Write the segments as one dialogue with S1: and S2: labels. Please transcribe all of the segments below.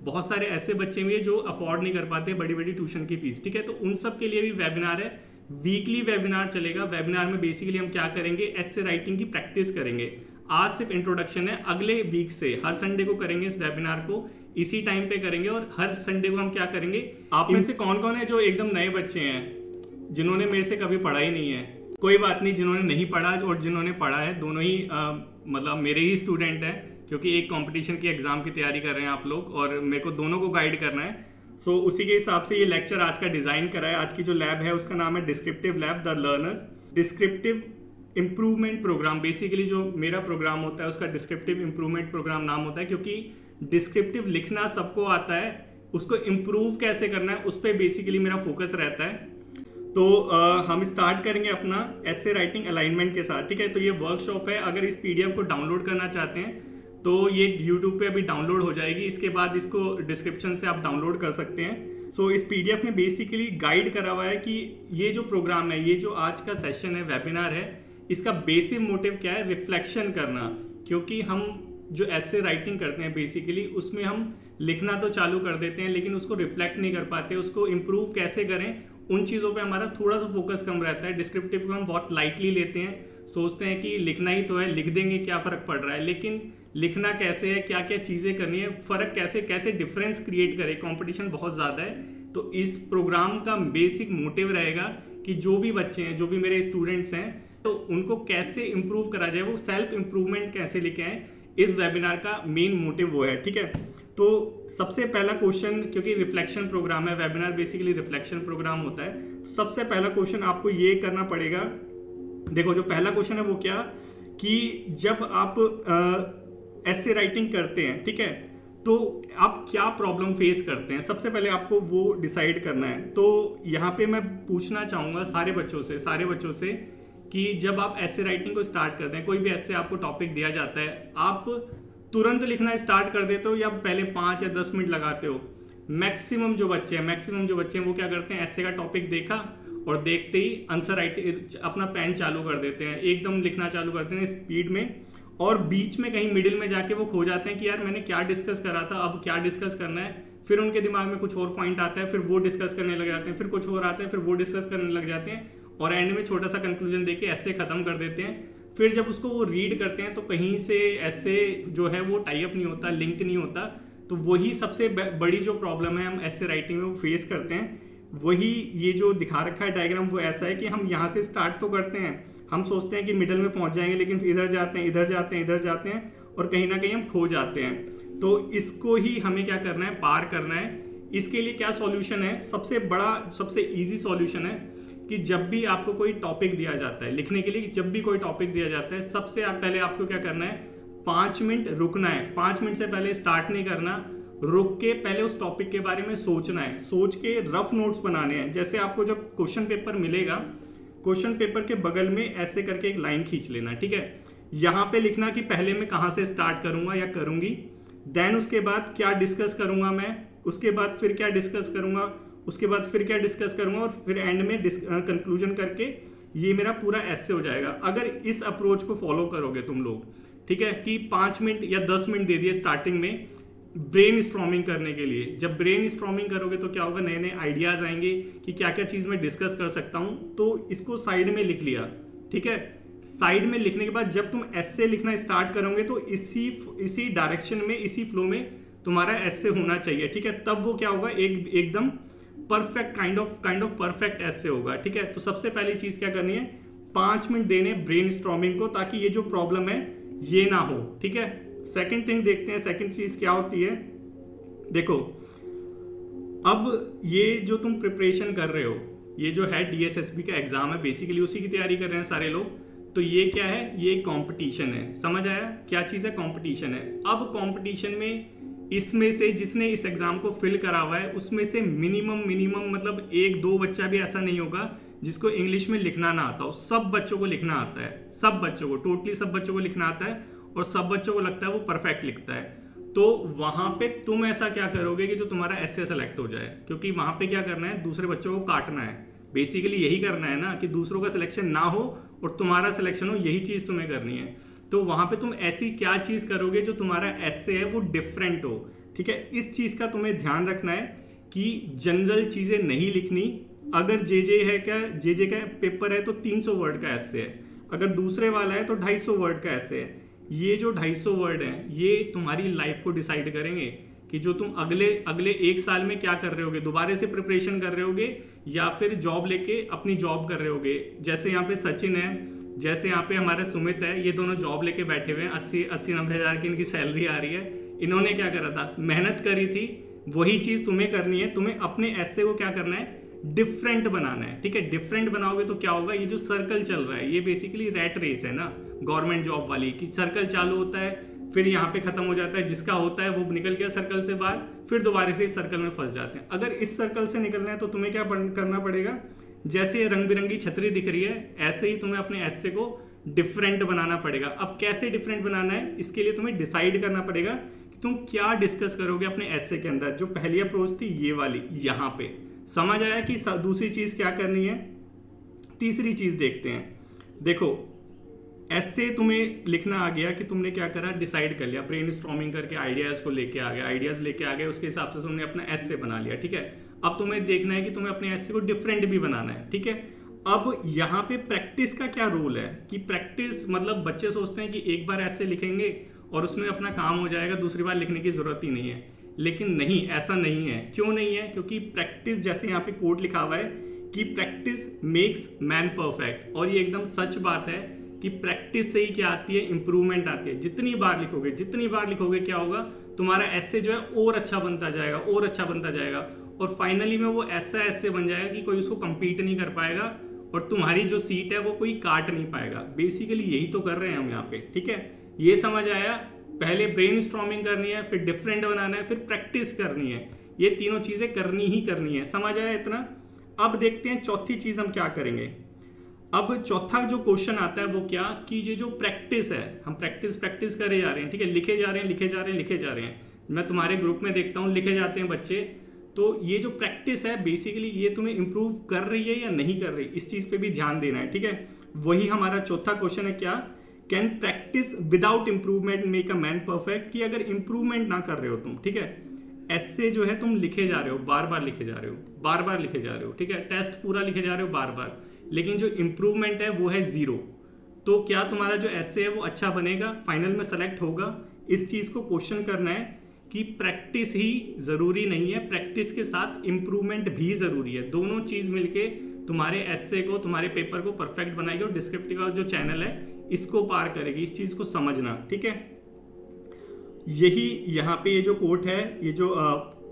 S1: बहुत सारे ऐसे बच्चे भी हैं जो अफोर्ड नहीं कर पाते बड़ी बड़ी ट्यूशन की फीस, ठीक है। तो उन सब के लिए भी वेबिनार है, वीकली वेबिनार चलेगा। वेबिनार में बेसिकली हम क्या करेंगे, एसे राइटिंग की प्रैक्टिस करेंगे। आज सिर्फ इंट्रोडक्शन है, अगले वीक से हर संडे को करेंगे इस वेबिनार को, इसी टाइम पे करेंगे। और हर संडे को हम क्या करेंगे, आप में से कौन कौन है जो एकदम नए बच्चे हैं जिन्होंने मेरे से कभी पढ़ा ही नहीं है? कोई बात नहीं, जिन्होंने नहीं पढ़ा और जिन्होंने पढ़ा है दोनों ही मतलब मेरे ही स्टूडेंट हैं, क्योंकि एक कंपटीशन की एग्जाम की तैयारी कर रहे हैं आप लोग और मेरे को दोनों को गाइड करना है। सो उसी के हिसाब से ये लेक्चर आज का डिजाइन करा है। आज की जो लैब है उसका नाम है descriptive lab the learners descriptive improvement program. Basically जो मेरा प्रोग्राम होता है उसका डिस्क्रिप्टिव इम्प्रूवमेंट प्रोग्राम नाम होता है, क्योंकि डिस्क्रिप्टिव लिखना सबको आता है, उसको इम्प्रूव कैसे करना है उस पर बेसिकली मेरा फोकस रहता है। तो हम स्टार्ट करेंगे अपना एसे राइटिंग अलाइनमेंट के साथ, ठीक है। तो ये वर्कशॉप है, अगर इस पीडीएफ को डाउनलोड करना चाहते हैं तो ये यूट्यूब पे अभी डाउनलोड हो जाएगी, इसके बाद इसको डिस्क्रिप्शन से आप डाउनलोड कर सकते हैं। सो इस पीडीएफ में बेसिकली गाइड करा हुआ है कि ये जो प्रोग्राम है, ये जो आज का सेशन है, वेबिनार है, इसका बेसिक मोटिव क्या है, रिफ्लेक्शन करना। क्योंकि हम जो ऐसे राइटिंग करते हैं बेसिकली उसमें हम लिखना तो चालू कर देते हैं लेकिन उसको रिफ्लेक्ट नहीं कर पाते, उसको इम्प्रूव कैसे करें उन चीज़ों पे हमारा थोड़ा सा फोकस कम रहता है। डिस्क्रिप्टिव को हम बहुत लाइटली लेते हैं, सोचते हैं कि लिखना ही तो है, लिख देंगे, क्या फ़र्क पड़ रहा है। लेकिन लिखना कैसे है, क्या क्या चीज़ें करनी है, फ़र्क कैसे डिफरेंस क्रिएट करे, कंपटीशन बहुत ज़्यादा है। तो इस प्रोग्राम का बेसिक मोटिव रहेगा कि जो भी बच्चे हैं, जो भी मेरे स्टूडेंट्स हैं, तो उनको कैसे इम्प्रूव करा जाए, वो सेल्फ इम्प्रूवमेंट कैसे लेके आए, इस वेबिनार का मेन मोटिव वो है, ठीक है। तो सबसे पहला क्वेश्चन, क्योंकि रिफ्लेक्शन प्रोग्राम है, वेबिनार बेसिकली रिफ्लेक्शन प्रोग्राम होता है, तो सबसे पहला क्वेश्चन आपको ये करना पड़ेगा। देखो जो पहला क्वेश्चन है वो क्या, कि जब आप ऐसे राइटिंग करते हैं, ठीक है, तो आप क्या प्रॉब्लम फेस करते हैं, सबसे पहले आपको वो डिसाइड करना है। तो यहाँ पे मैं पूछना चाहूँगा सारे बच्चों से कि जब आप ऐसे राइटिंग को स्टार्ट करते हैं, कोई भी ऐसे आपको टॉपिक दिया जाता है, आप तुरंत लिखना स्टार्ट कर देते हो या पहले 5 या 10 मिनट लगाते हो? मैक्सिमम जो बच्चे हैं वो क्या करते हैं, ऐसे का टॉपिक देखा और देखते ही आंसर राइटिंग अपना पेन चालू कर देते हैं, एकदम लिखना चालू करते हैं स्पीड में, और बीच में कहीं मिडिल में जाके वो खो जाते हैं कि यार मैंने क्या डिस्कस करा था, अब क्या डिस्कस करना है। फिर उनके दिमाग में कुछ और पॉइंट आता है, फिर वो डिस्कस करने लग जाते हैं, फिर कुछ और आता है, फिर वो डिस्कस करने लग जाते हैं, और एंड में छोटा सा कंक्लूजन देके ऐसे खत्म कर देते हैं। फिर जब उसको वो रीड करते हैं तो कहीं से ऐसे जो है वो टाई अप नहीं होता, लिंक नहीं होता। तो वही सबसे बड़ी जो प्रॉब्लम है हम ऐसे राइटिंग में वो फेस करते हैं। वही ये जो दिखा रखा है डायग्राम वो ऐसा है कि हम यहाँ से स्टार्ट तो करते हैं, हम सोचते हैं कि मिडल में पहुँच जाएंगे, लेकिन इधर जाते हैं और कहीं ना कहीं हम खो जाते हैं। तो इसको ही हमें क्या करना है, पार करना है। इसके लिए क्या सॉल्यूशन है, सबसे ईजी सॉल्यूशन है कि जब भी आपको कोई टॉपिक दिया जाता है लिखने के लिए, जब भी कोई टॉपिक दिया जाता है, सबसे पहले आपको क्या करना है, 5 मिनट रुकना है। 5 मिनट से पहले स्टार्ट नहीं करना, रुक के पहले उस टॉपिक के बारे में सोचना है, सोच के रफ नोट्स बनाने हैं। जैसे आपको जब क्वेश्चन पेपर मिलेगा, क्वेश्चन पेपर के बगल में ऐसे करके एक लाइन खींच लेना, ठीक है। यहाँ पे लिखना कि पहले मैं कहाँ से स्टार्ट करूँगा या करूँगी, देन उसके बाद क्या डिस्कस करूँगा मैं, उसके बाद फिर क्या डिस्कस करूँगा, उसके बाद फिर क्या डिस्कस करूँगा, और फिर एंड में कंक्लूजन करके ये मेरा पूरा ऐसे हो जाएगा। अगर इस अप्रोच को फॉलो करोगे तुम लोग, ठीक है, कि 5 मिनट या 10 मिनट दे दिए स्टार्टिंग में ब्रेन स्ट्रॉमिंग करने के लिए। जब ब्रेन स्ट्रॉमिंग करोगे तो क्या होगा, नए नए आइडियाज आएंगे कि क्या क्या चीज़ मैं डिस्कस कर सकता हूँ। तो इसको साइड में लिख लिया, ठीक है। साइड में लिखने के बाद जब तुम ऐसे लिखना स्टार्ट करोगे तो इसी डायरेक्शन में, इसी फ्लो में तुम्हारा ऐसे होना चाहिए, ठीक है। तब वो क्या होगा, एकदम परफेक्ट काइंड ऑफ परफेक्ट ऐसे होगा, ठीक है। तो सबसे पहली चीज क्या करनी है, 5 मिनट देने ब्रेन स्ट्रॉमिंग को, ताकि ये जो प्रॉब्लम है ये ना हो, ठीक है। सेकंड थिंग देखते हैं, सेकंड चीज क्या होती है। देखो अब ये जो तुम प्रिपरेशन कर रहे हो, ये जो है DSSB का एग्जाम है, बेसिकली उसी की तैयारी कर रहे हैं सारे लोग। तो ये क्या है, ये कंपटीशन है, समझ आया क्या चीज़ है, कंपटीशन है। अब कंपटीशन में इसमें से जिसने इस एग्जाम को फिल करा हुआ है उसमें से मिनिमम मतलब 1-2 बच्चा भी ऐसा नहीं होगा जिसको इंग्लिश में लिखना ना आता हो। सब बच्चों को लिखना आता है, सब बच्चों को, टोटली सब बच्चों को लिखना आता है, और सब बच्चों को लगता है वो परफेक्ट लिखता है। तो वहां पे तुम ऐसा क्या करोगे कि जो तुम्हारा ऐसे सेलेक्ट हो जाए, क्योंकि वहां पे क्या करना है, दूसरे बच्चों को काटना है। बेसिकली यही करना है ना, कि दूसरों का सिलेक्शन ना हो और तुम्हारा सिलेक्शन हो, यही चीज तुम्हें करनी है। तो वहां पे तुम ऐसी क्या चीज करोगे जो तुम्हारा ऐसे है वो डिफरेंट हो। ठीक है। इस चीज का तुम्हें ध्यान रखना है कि जनरल चीजें नहीं लिखनी। अगर जे है क्या, जे का पेपर है तो 300 वर्ड का ऐसे है, अगर दूसरे वाला है तो 250 वर्ड का ऐसे है। ये जो 250 वर्ड हैं ये तुम्हारी लाइफ को डिसाइड करेंगे कि जो तुम अगले 1 साल में क्या कर रहे होगे, दोबारा से प्रिपरेशन कर रहे होगे या फिर जॉब लेके अपनी जॉब कर रहे होगे। जैसे यहाँ पे सचिन है, जैसे यहाँ पे हमारे सुमित है, ये दोनों जॉब लेके बैठे हुए हैं, 80-90 हज़ार की इनकी सैलरी आ रही है। इन्होंने क्या करा था, मेहनत करी थी। वही चीज तुम्हें करनी है, तुम्हें अपने ऐसे को क्या करना है, डिफरेंट बनाना है, ठीक है। डिफरेंट बनाओगे तो क्या होगा, ये जो सर्कल चल रहा है ये बेसिकली रैट रेस है ना गवर्नमेंट जॉब वाली, कि सर्कल चालू होता है फिर यहाँ पे खत्म हो जाता है, जिसका होता है वो निकल गया सर्कल से बाहर, फिर दोबारा से इस सर्कल में फंस जाते हैं। अगर इस सर्कल से निकलना है तो तुम्हें क्या करना पड़ेगा, जैसे ये रंग बिरंगी छतरी दिख रही है ऐसे ही तुम्हें अपने ऐसे को डिफरेंट बनाना पड़ेगा। अब कैसे डिफरेंट बनाना है, इसके लिए तुम्हें डिसाइड करना पड़ेगा कि तुम क्या डिस्कस करोगे अपने ऐसे के अंदर। जो पहली अप्रोच थी ये वाली, यहाँ पे समझ आया कि दूसरी चीज क्या करनी है। तीसरी चीज देखते हैं। देखो ऐसे तुम्हें लिखना आ गया कि तुमने क्या करा, डिसाइड कर लिया, ब्रेन स्टॉर्मिंग करके आइडियाज को लेके आ गए, आइडियाज लेके आ गए, उसके हिसाब से तुमने अपना ऐसे बना लिया, ठीक है। अब तुम्हें देखना है कि तुम्हें अपने ऐसे को डिफरेंट भी बनाना है, ठीक है। अब यहाँ पे प्रैक्टिस का क्या रोल है, कि प्रैक्टिस मतलब बच्चे सोचते हैं कि एक बार ऐसे लिखेंगे और उसमें अपना काम हो जाएगा, दूसरी बार लिखने की जरूरत ही नहीं है। लेकिन नहीं, ऐसा नहीं है। क्यों नहीं है, क्योंकि प्रैक्टिस, जैसे यहाँ पे कोट लिखा हुआ है कि प्रैक्टिस मेक्स मैन परफेक्ट, और ये एकदम सच बात है कि प्रैक्टिस से ही क्या आती है, इंप्रूवमेंट आती है। जितनी बार लिखोगे क्या होगा, तुम्हारा ऐसे जो है और अच्छा बनता जाएगा, और अच्छा बनता जाएगा, और फाइनली में वो ऐसा ऐसे बन जाएगा कि कोई उसको कंपीट नहीं कर पाएगा और तुम्हारी जो सीट है वो कोई काट नहीं पाएगा। बेसिकली यही तो कर रहे हैं हम यहाँ पे, ठीक है। ये समझ आया, पहले ब्रेन स्टॉर्मिंग करनी है, फिर डिफरेंट बनाना है, फिर प्रैक्टिस करनी है। ये तीनों चीजें करनी ही करनी है, समझ आया इतना। अब देखते हैं चौथी चीज हम क्या करेंगे। अब चौथा जो क्वेश्चन आता है वो क्या, कि ये जो प्रैक्टिस है, हम प्रैक्टिस करे जा रहे हैं, ठीक है, लिखे जा रहे हैं। मैं तुम्हारे ग्रुप में देखता हूँ लिखे जाते हैं बच्चे। तो ये जो प्रैक्टिस है बेसिकली ये तुम्हें इंप्रूव कर रही है या नहीं कर रही, इस चीज पे भी ध्यान देना है, ठीक है। वही हमारा चौथा क्वेश्चन है, क्या can practice without improvement make a man perfect, कि अगर इंप्रूवमेंट ना कर रहे हो तुम, ठीक है, ऐसे जो है तुम लिखे जा रहे हो, बार बार लिखे जा रहे हो, ठीक है, टेस्ट पूरा लिखे जा रहे हो बार बार, लेकिन जो इंप्रूवमेंट है वो है 0, तो क्या तुम्हारा जो ऐसे है वो अच्छा बनेगा, फाइनल में सेलेक्ट होगा। इस चीज को क्वेश्चन करना है कि प्रैक्टिस ही जरूरी नहीं है, प्रैक्टिस के साथ इंप्रूवमेंट भी जरूरी है। दोनों चीज मिलके तुम्हारे ऐसे को, तुम्हारे पेपर को परफेक्ट बनाएगी, और डिस्क्रिप्टिव का जो चैनल है इसको पार करेगी। इस चीज को समझना, ठीक है। यही यहाँ पे ये जो कोट है, ये जो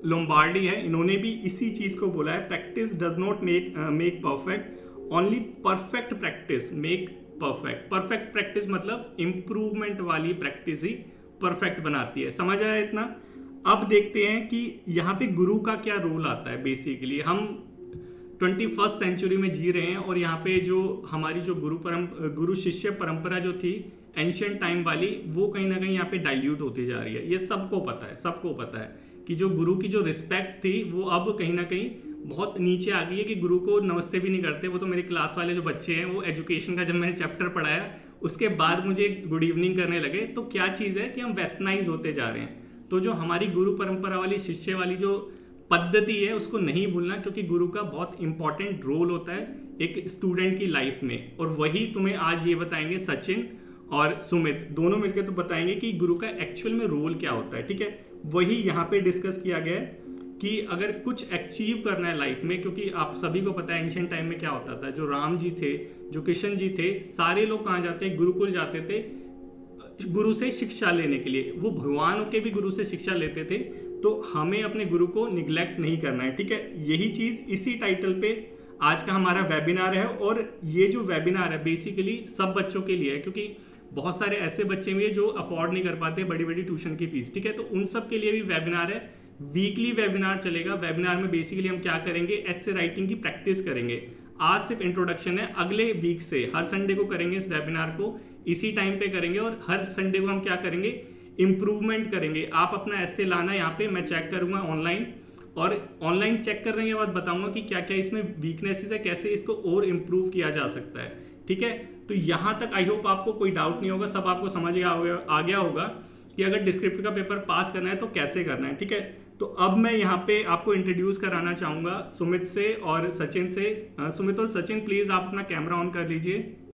S1: लोम्बार्डी है, इन्होंने भी इसी चीज को बोला है, practice does not make perfect, only perfect practice make perfect. Perfect practice मतलब इंप्रूवमेंट वाली प्रैक्टिस ही परफेक्ट बनाती है। समझ आया इतना। अब देखते हैं कि यहाँ पे गुरु का क्या रोल आता है। बेसिकली हम 21st सेंचुरी में जी रहे हैं, और यहाँ पे जो हमारी जो गुरु शिष्य परंपरा जो थी एंशिएंट टाइम वाली, वो कहीं ना कहीं यहाँ पे डाइल्यूट होती जा रही है। ये सबको पता है कि जो गुरु की जो रिस्पेक्ट थी वो अब कहीं ना कहीं बहुत नीचे आ गई है, कि गुरु को नमस्ते भी नहीं करते। वो तो मेरी क्लास वाले जो बच्चे हैं वो एजुकेशन का जब मैंने चैप्टर पढ़ाया उसके बाद मुझे गुड इवनिंग करने लगे। तो क्या चीज़ है कि हम वेस्टर्नाइज होते जा रहे हैं। तो जो हमारी गुरु परंपरा वाली शिष्य वाली जो पद्धति है उसको नहीं भूलना, क्योंकि गुरु का बहुत इंपॉर्टेंट रोल होता है एक स्टूडेंट की लाइफ में। और वही तुम्हें आज ये बताएंगे सचिन और सुमित, दोनों मिलकर तो बताएंगे कि गुरु का एक्चुअल में रोल क्या होता है, ठीक है। वही यहाँ पे डिस्कस किया गया है कि अगर कुछ अचीव करना है लाइफ में, क्योंकि आप सभी को पता है एंशिएंट टाइम में क्या होता था, जो राम जी थे, जो कृष्ण जी थे, सारे लोग कहाँ जाते, गुरुकुल जाते थे गुरु से शिक्षा लेने के लिए। वो भगवान के भी गुरु से शिक्षा लेते थे। तो हमें अपने गुरु को निग्लेक्ट नहीं करना है, ठीक है। यही चीज इसी टाइटल पे आज का हमारा वेबिनार है। और ये जो वेबिनार है बेसिकली सब बच्चों के लिए है, क्योंकि बहुत सारे ऐसे बच्चे भी हैं जो अफोर्ड नहीं कर पाते बड़ी बड़ी ट्यूशन की फीस, ठीक है। तो उन सब के लिए भी वेबिनार है, वीकली वेबिनार चलेगा। वेबिनार में बेसिकली हम क्या करेंगे, ऐसे राइटिंग की प्रैक्टिस करेंगे। आज सिर्फ इंट्रोडक्शन है, अगले वीक से हर संडे को करेंगे इस वेबिनार को, इसी टाइम पे करेंगे। और हर संडे को हम क्या करेंगे, इंप्रूवमेंट करेंगे। आप अपना ऐसे लाना, यहाँ पे मैं चेक करूंगा ऑनलाइन, और ऑनलाइन चेक करने के बाद बताऊंगा कि क्या क्या इसमें वीकनेसेस है, कैसे इसको और इम्प्रूव किया जा सकता है, ठीक है। तो यहाँ तक आई होप आपको कोई डाउट नहीं होगा, सब आपको समझ आ गया होगा कि अगर डिस्क्रिप्टिव का पेपर पास करना है तो कैसे करना है, ठीक है। तो अब मैं यहाँ पे आपको इंट्रोड्यूस कराना चाहूँगा सुमित से और सचिन से। सुमित और सचिन प्लीज़ आप अपना कैमरा ऑन कर लीजिए।